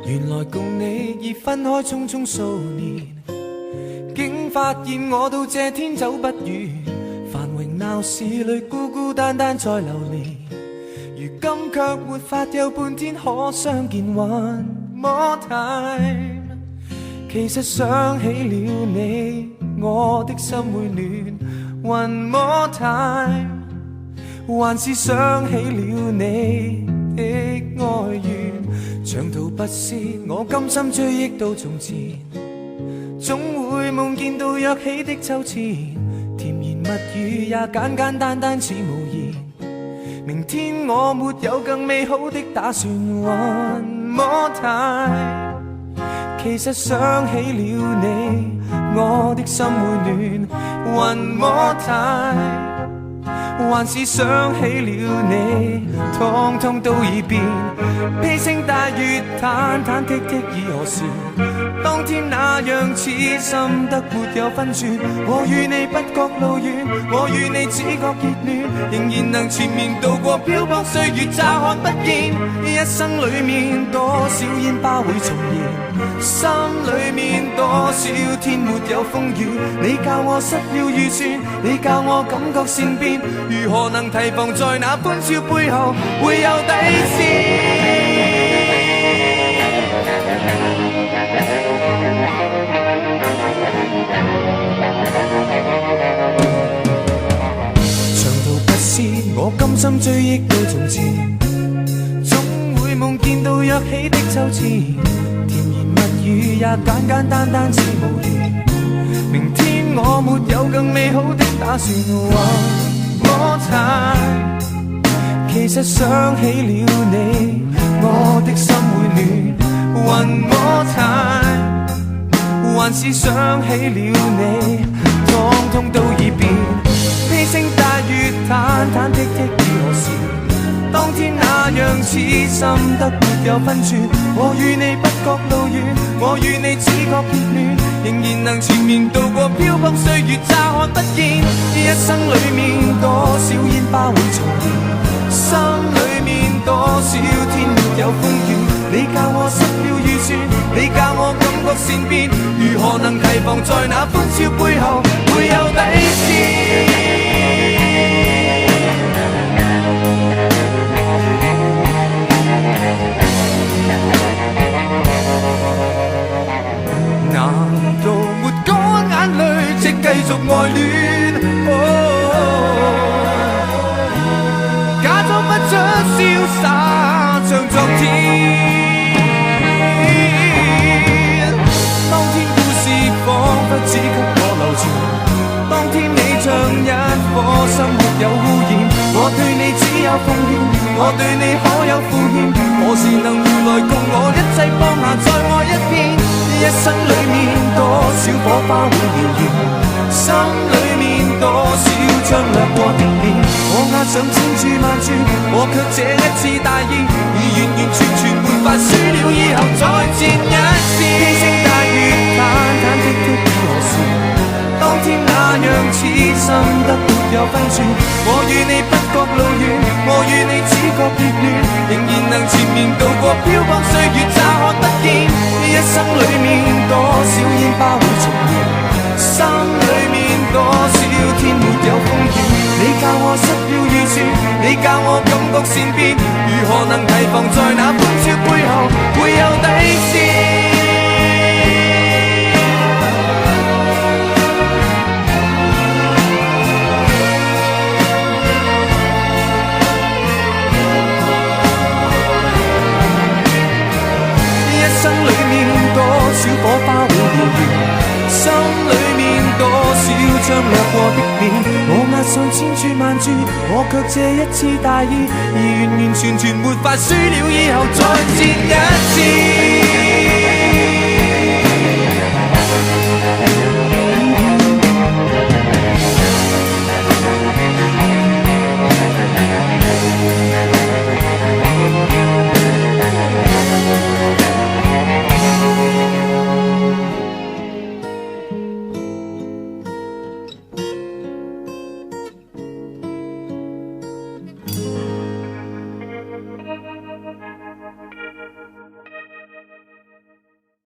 原來共你已分開匆匆數年，竟發現我到這天走不遠，繁榮鬧市裏孤孤單單在流連，如今卻沒法有半天可相見。One more time， 其實想起了你，我的心會暖。One more time， 還是想起了你的愛願。長途跋涉，我甘心追憶到從前，總會夢見到約起的秋千，甜言蜜語也簡簡單單似無言。明天我沒有更美好的打算。One more time， 其實想起了你，我的心會暖。One more time， 還是想起了你，通通都已變。披星戴月，忐忐忑忑已何時？當天那樣似深得沒有分寸。我與你不覺路遠，我與你只覺熱戀，仍然能纏綿度過漂泊歲月，乍看不見。一生裡面多少煙花會重現，心裡面多少天沒有風雨。你教我失了預算，你教我感覺善變，如何能提防在那歡笑背後會有底線？長途跋涉，我甘心追憶到從前，總會夢見到約起的秋千，甜言蜜語也簡簡單單似無言。明天我沒有更美好的打算。One more time， 其實想起了你，我的心會暖。One more time， 還是想起了你，通通都已變。披星戴月，忐忐忑忑已何時？當天那樣似深得沒有分寸。我與你不覺路遠，我與你只覺熱戀，仍然能纏綿度過漂泊歲月，乍看不見。一生裡面多少煙花會重現，心裡面多少天沒有風雨。你教我失了預算，你教我感覺善變，如何能提防在那歡笑背後會有底線？難道沒乾眼淚，即繼續愛戀？假裝不出瀟灑，像昨天。當天故事彷彿只給我流傳，當天你像一顆心沒有污染。我對你只有奉獻，我對你可有負欠？何時能回來共我一切放下再愛一遍？一生裡面多少火花會燎原，心裡面多少將掠過的臉。我押上千注萬注，我卻這一次大意，已完完全全沒法輸了，以後再戰一次。披星戴月，忐忐忑忑已何時？當天那樣似深得沒有分寸。我與你不覺路遠，我與你只覺熱戀，仍然能纏綿度過漂泊歲月，乍看不見。一生裡面多少煙花會重現，心裡面多少天沒有風雨。你教我失了預算，你教我感覺善變，如何能提防在那歡笑背後會有底線？心裡面多少火花會燎原，心裡面多少將掠過的臉。我押上千注萬注，我卻這一次大意，已完完全全沒法輸了，以後再戰一